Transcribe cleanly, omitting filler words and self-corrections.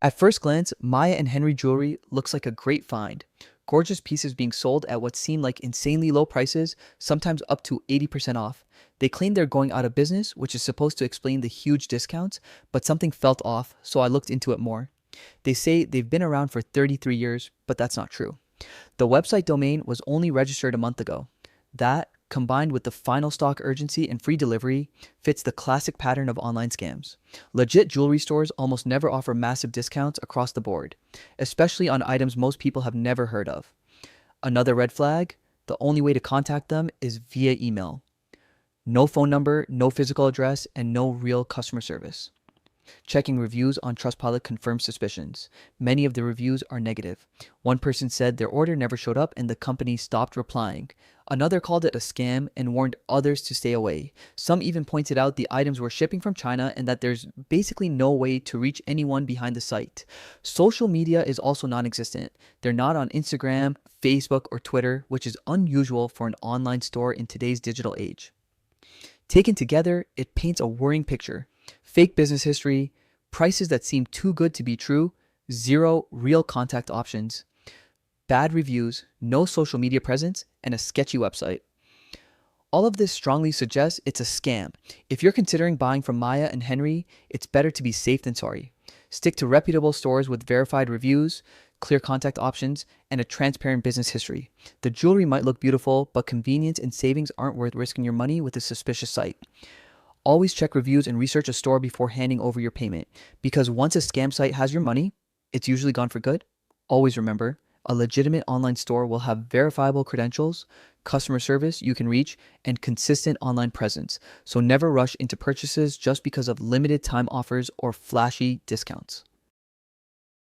At first glance, Maya and Henry jewelry looks like a great find. Gorgeous pieces being sold at what seem like insanely low prices, sometimes up to 80% off. They claim they're going out of business, which is supposed to explain the huge discounts, but something felt off, so I looked into it more. They say they've been around for 33 years, but that's not true. The website domain was only registered a month ago. That, combined with the final stock urgency and free delivery, fits the classic pattern of online scams. Legit jewelry stores almost never offer massive discounts across the board, especially on items most people have never heard of. Another red flag: the only way to contact them is via email. No phone number, no physical address, and no real customer service. Checking reviews on Trustpilot confirms suspicions. Many of the reviews are negative. One person said their order never showed up and the company stopped replying. Another called it a scam and warned others to stay away. Some even pointed out the items were shipping from China and that there's basically no way to reach anyone behind the site. Social media is also non-existent. They're not on Instagram, Facebook, or Twitter, which is unusual for an online store in today's digital age. Taken together, it paints a worrying picture. Fake business history, prices that seem too good to be true, zero real contact options, bad reviews, no social media presence, and a sketchy website. All of this strongly suggests it's a scam. If you're considering buying from Maya and Henry, it's better to be safe than sorry. Stick to reputable stores with verified reviews, clear contact options, and a transparent business history. The jewelry might look beautiful, but convenience and savings aren't worth risking your money with a suspicious site. Always check reviews and research a store before handing over your payment, because once a scam site has your money, it's usually gone for good. Always remember, a legitimate online store will have verifiable credentials, customer service you can reach, and consistent online presence. So never rush into purchases just because of limited time offers or flashy discounts.